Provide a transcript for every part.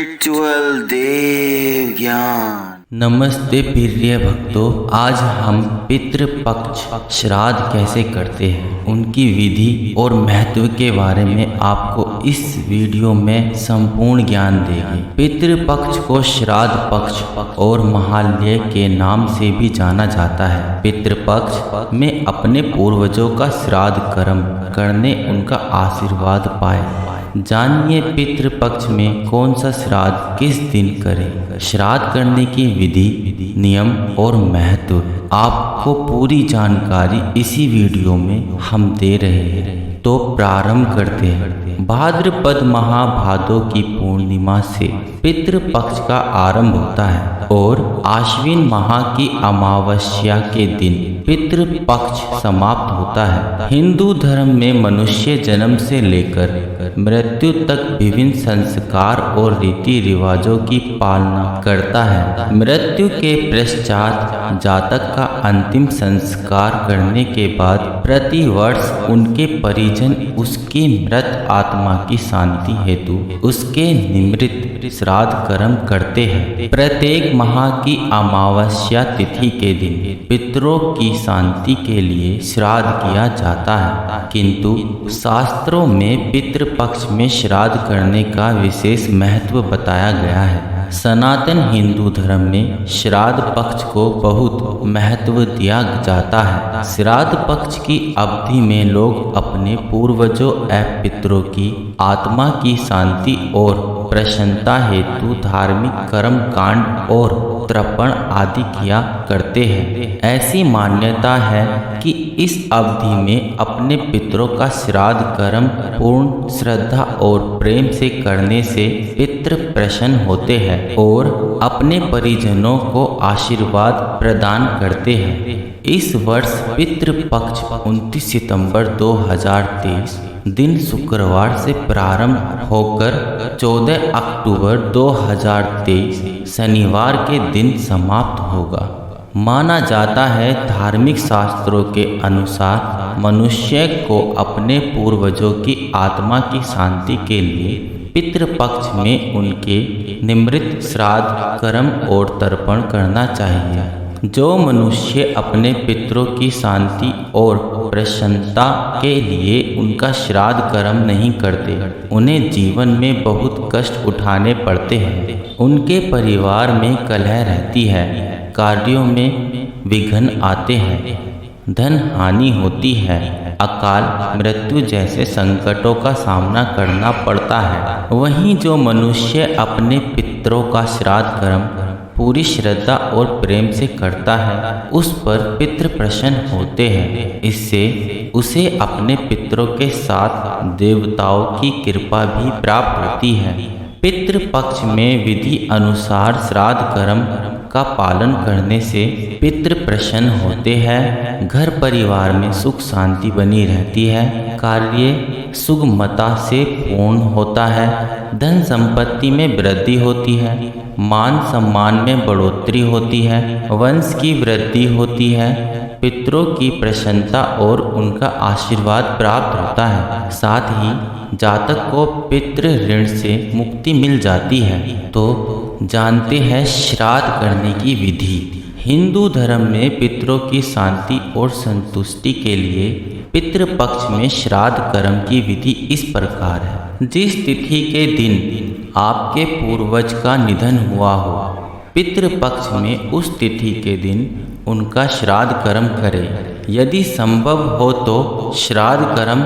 Spiritual देव ज्ञान। नमस्ते प्रिय भक्तों, आज हम पितृपक्ष श्राद्ध कैसे करते हैं, उनकी विधि और महत्व के बारे में आपको इस वीडियो में संपूर्ण ज्ञान देंगे। पितृपक्ष को श्राद्ध पक्ष और महालय के नाम से भी जाना जाता है। पितृपक्ष में अपने पूर्वजों का श्राद्ध कर्म करने उनका आशीर्वाद पाए। जानिए पितृपक्ष में कौन सा श्राद्ध किस दिन करें, श्राद्ध करने की विधि, नियम और महत्व। आपको पूरी जानकारी इसी वीडियो में हम दे रहे हैं। तो प्रारंभ करते हैं। भाद्रपद महाभादो की पूर्णिमा से पितृपक्ष का आरंभ होता है और आश्विन माह की अमावस्या के दिन पितृपक्ष समाप्त होता है। हिंदू धर्म में मनुष्य जन्म से लेकर मृत्यु तक विभिन्न संस्कार और रीति रिवाजों की पालना करता है। मृत्यु के पश्चात जातक का अंतिम संस्कार करने के बाद प्रति वर्ष उनके परिजन उसकी मृत आत्मा की शांति हेतु उसके निमित्त श्राद्ध कर्म करते हैं। प्रत्येक माह की अमावस्या तिथि के दिन पितरों की शांति के लिए श्राद्ध किया जाता है, किंतु शास्त्रों में पितृपक्ष में श्राद्ध करने का विशेष महत्व बताया गया है। सनातन हिंदू धर्म में श्राद्ध पक्ष को बहुत महत्व दिया जाता है। श्राद्ध पक्ष की अवधि में लोग अपने पूर्वजों एवं पितरों की आत्मा की शांति और प्रसन्नता हेतु धार्मिक कर्म कांड और तर्पण आदि किया करते हैं। ऐसी मान्यता है कि इस अवधि में अपने पितरों का श्राद्ध कर्म पूर्ण श्रद्धा और प्रेम से करने से पितृ प्रसन्न होते हैं और अपने परिजनों को आशीर्वाद प्रदान करते हैं। इस वर्ष पितृपक्ष 29 सितंबर 2023 दिन शुक्रवार से प्रारंभ होकर 14 अक्टूबर 2023 शनिवार के दिन समाप्त होगा। माना जाता है धार्मिक शास्त्रों के अनुसार मनुष्य को अपने पूर्वजों की आत्मा की शांति के लिए पितृपक्ष में उनके निमित्त श्राद्ध कर्म और तर्पण करना चाहिए। जो मनुष्य अपने पितरों की शांति और प्रसन्नता के लिए उनका श्राद्ध कर्म नहीं करते, उन्हें जीवन में बहुत कष्ट उठाने पड़ते हैं। उनके परिवार में कलह रहती है, कार्यों में विघ्न आते हैं, धन हानि होती है, अकाल मृत्यु जैसे संकटों का सामना करना पड़ता है। वहीं जो मनुष्य अपने पितरों का श्राद्ध कर्म पूरी श्रद्धा और प्रेम से करता है, उस पर पितृ प्रसन्न होते हैं। इससे उसे अपने पितरों के साथ देवताओं की कृपा भी प्राप्त होती है। पितृपक्ष में विधि अनुसार श्राद्ध कर्म का पालन करने से पितृ प्रसन्न होते हैं। घर परिवार में सुख शांति बनी रहती है, कार्य सुगमता से पूर्ण होता है, धन संपत्ति में वृद्धि होती है, मान सम्मान में बढ़ोतरी होती है, वंश की वृद्धि होती है, पितरों की प्रसन्नता और उनका आशीर्वाद प्राप्त होता है। साथ ही जातक को पितृ ऋण से मुक्ति मिल जाती है। तो जानते हैं श्राद्ध करने की विधि। हिंदू धर्म में पितरों की शांति और संतुष्टि के लिए पितृपक्ष में श्राद्ध कर्म की विधि इस प्रकार है। जिस तिथि के दिन आपके पूर्वज का निधन हुआ हो, पितृपक्ष में उस तिथि के दिन उनका श्राद्ध कर्म करें। यदि संभव हो तो श्राद्ध कर्म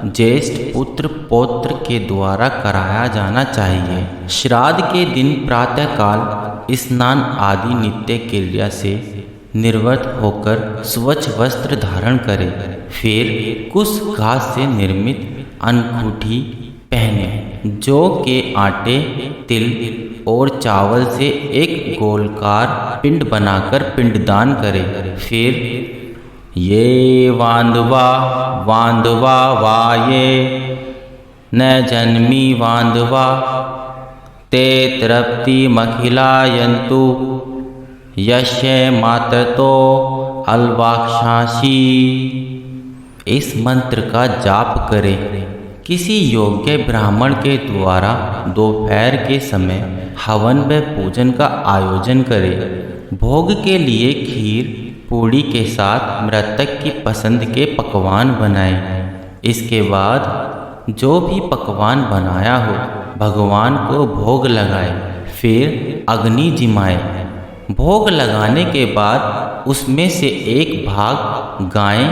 ज्येष्ठ पुत्र पौत्र के द्वारा कराया जाना चाहिए। श्राद्ध के दिन प्रातःकाल स्नान आदि नित्य क्रिया से निवृत्त होकर स्वच्छ वस्त्र धारण करें। फिर कुश घास से निर्मित अनकुठी पहने, जौ के आटे, तिल और चावल से एक गोलकार पिंड बनाकर पिंडदान करें। फिर ये वांधवा वांधवा वाये न जन्मी वांधवा ते तृप्ति मखिलायन्तु यस्य माततो अल्वाक्षासी। इस मंत्र का जाप करें किसी योग्य ब्राह्मण के द्वारा दोपहर के समय हवन व पूजन का आयोजन करें। भोग के लिए खीर पूड़ी के साथ मृतक की पसंद के पकवान बनाएं। इसके बाद जो भी पकवान बनाया हो भगवान को भोग लगाएं, फिर अग्नि जिमाएं। भोग लगाने के बाद उसमें से एक भाग गाय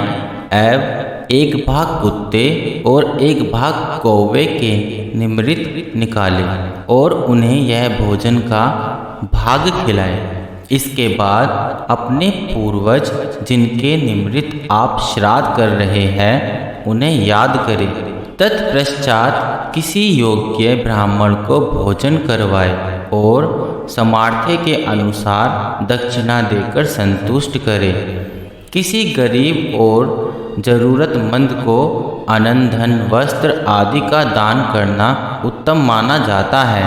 एवं एक भाग कुत्ते और एक भाग कौवे के निमृत निकालें और उन्हें यह भोजन का भाग खिलाएं। इसके बाद अपने पूर्वज जिनके निमृत आप श्राद्ध कर रहे हैं उन्हें याद करें। तत्पश्चात किसी योग्य ब्राह्मण को भोजन करवाएं और सामर्थ्य के अनुसार दक्षिणा देकर संतुष्ट करें। किसी गरीब और जरूरतमंद को अन्न धन वस्त्र आदि का दान करना उत्तम माना जाता है।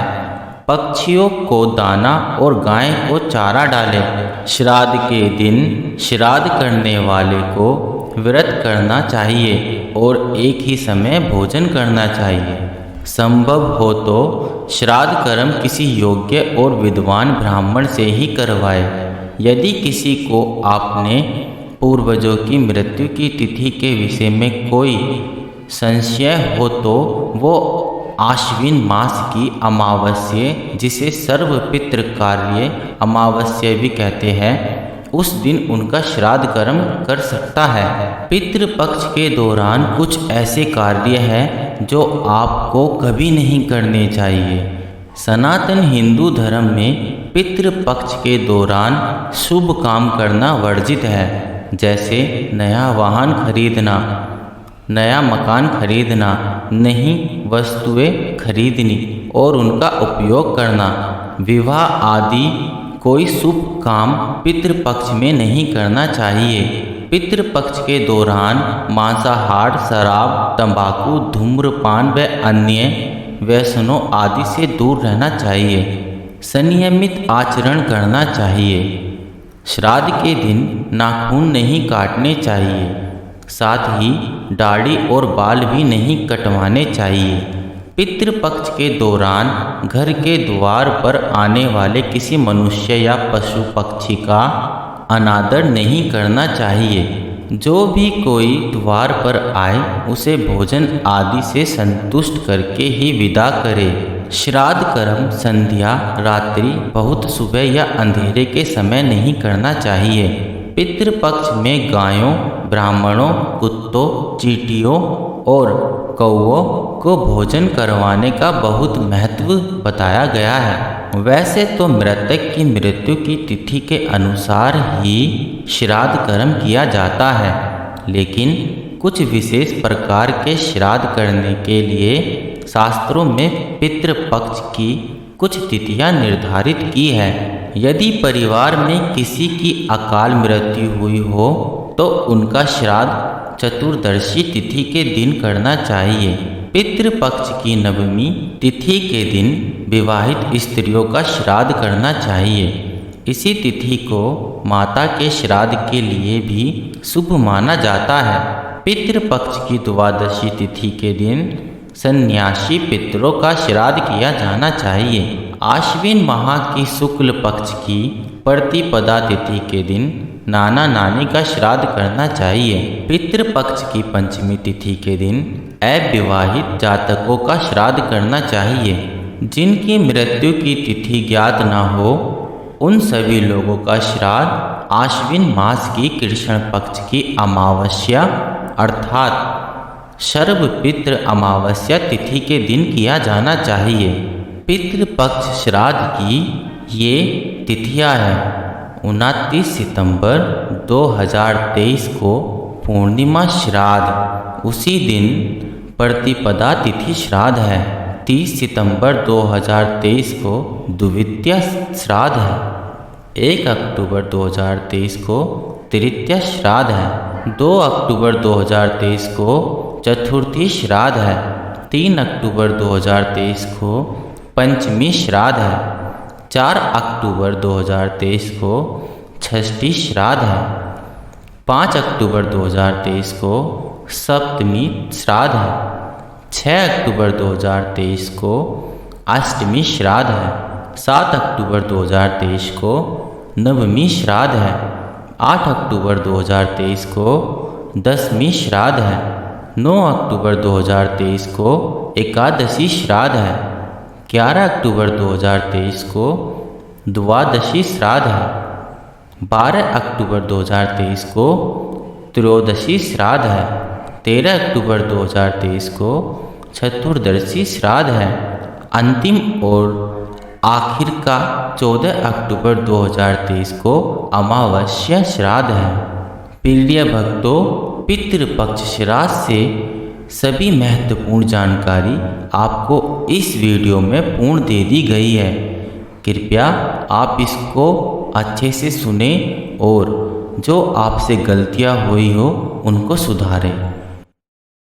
पक्षियों को दाना और गाय को चारा डालें। श्राद्ध के दिन श्राद्ध करने वाले को व्रत करना चाहिए और एक ही समय भोजन करना चाहिए। संभव हो तो श्राद्ध कर्म किसी योग्य और विद्वान ब्राह्मण से ही करवाए। यदि किसी को आपने पूर्वजों की मृत्यु की तिथि के विषय में कोई संशय हो तो वो आश्विन मास की अमावस्या, जिसे सर्वपितृ कार्य अमावस्या भी कहते हैं, उस दिन उनका श्राद्ध कर्म कर सकता है। पितृपक्ष के दौरान कुछ ऐसे कार्य हैं जो आपको कभी नहीं करने चाहिए। सनातन हिंदू धर्म में पितृपक्ष के दौरान शुभ काम करना वर्जित है, जैसे नया वाहन खरीदना, नया मकान खरीदना, नई वस्तुएं खरीदनी और उनका उपयोग करना। विवाह आदि कोई शुभ काम पितृपक्ष में नहीं करना चाहिए। पितृपक्ष के दौरान मांसाहार, शराब, तंबाकू, धूम्रपान व अन्य व्यसनों आदि से दूर रहना चाहिए। संयमित आचरण करना चाहिए। श्राद्ध के दिन नाखून नहीं काटने चाहिए, साथ ही दाढ़ी और बाल भी नहीं कटवाने चाहिए। पितृपक्ष के दौरान घर के द्वार पर आने वाले किसी मनुष्य या पशु पक्षी का अनादर नहीं करना चाहिए। जो भी कोई द्वार पर आए उसे भोजन आदि से संतुष्ट करके ही विदा करे। श्राद्ध कर्म संध्या, रात्रि, बहुत सुबह या अंधेरे के समय नहीं करना चाहिए। पितृपक्ष में गायों, ब्राह्मणों, कुत्तों, चींटियों और कौओं को भोजन करवाने का बहुत महत्व बताया गया है। वैसे तो मृतक की मृत्यु की तिथि के अनुसार ही श्राद्ध कर्म किया जाता है, लेकिन कुछ विशेष प्रकार के श्राद्ध करने के लिए शास्त्रों में पितृपक्ष की कुछ तिथियां निर्धारित की है। यदि परिवार में किसी की अकाल मृत्यु हुई हो तो उनका श्राद्ध चतुर्दशी तिथि के दिन करना चाहिए। पितृपक्ष की नवमी तिथि के दिन विवाहित स्त्रियों का श्राद्ध करना चाहिए। इसी तिथि को माता के श्राद्ध के लिए भी शुभ माना जाता है। पितृपक्ष की द्वादशी तिथि के दिन सन्यासी पितरों का श्राद्ध किया जाना चाहिए। आश्विन माह की शुक्ल पक्ष की प्रतिपदा तिथि के दिन नाना नानी का श्राद्ध करना चाहिए। पितृपक्ष की पंचमी तिथि के दिन अविवाहित जातकों का श्राद्ध करना चाहिए। जिनकी मृत्यु की तिथि ज्ञात न हो उन सभी लोगों का श्राद्ध आश्विन मास की कृष्ण पक्ष की अमावस्या अर्थात सर्वपितृ अमावस्या तिथि के दिन किया जाना चाहिए। पितृपक्ष श्राद्ध की ये तिथियां हैं। 29 सितंबर 2023 को पूर्णिमा श्राद्ध, उसी दिन प्रतिपदा तिथि श्राद्ध है। 30 सितंबर 2023 को द्वितीया श्राद्ध है। 1 अक्टूबर 2023 को तृतीया श्राद्ध है। 2 अक्टूबर 2023 को चतुर्थी श्राद्ध है। 3 अक्टूबर 2023 को पंचमी श्राद्ध है। 4 अक्टूबर 2023 को षष्ठी श्राद्ध है। 5 अक्टूबर 2023 को सप्तमी श्राद्ध है। 6 अक्टूबर 2023 को अष्टमी श्राद्ध है। 7 अक्टूबर 2023 को नवमी श्राद्ध है। 8 अक्टूबर 2023 को 10वीं श्राद्ध है। 9 अक्टूबर 2023 को एकादशी श्राद्ध है। 11 अक्टूबर 2023 को द्वादशी श्राद्ध है। 12 अक्टूबर 2023 को त्रयोदशी श्राद्ध है। 13 अक्टूबर 2023 को चतुर्दशी श्राद्ध है। अंतिम और आखिर का 14 अक्टूबर 2023 को अमावस्या श्राद्ध है। प्रिय भक्तों, पितृपक्ष श्राद्ध से सभी महत्वपूर्ण जानकारी आपको इस वीडियो में पूर्ण दे दी गई है। कृपया आप इसको अच्छे से सुने और जो आपसे गलतियां हुई हो उनको सुधारें।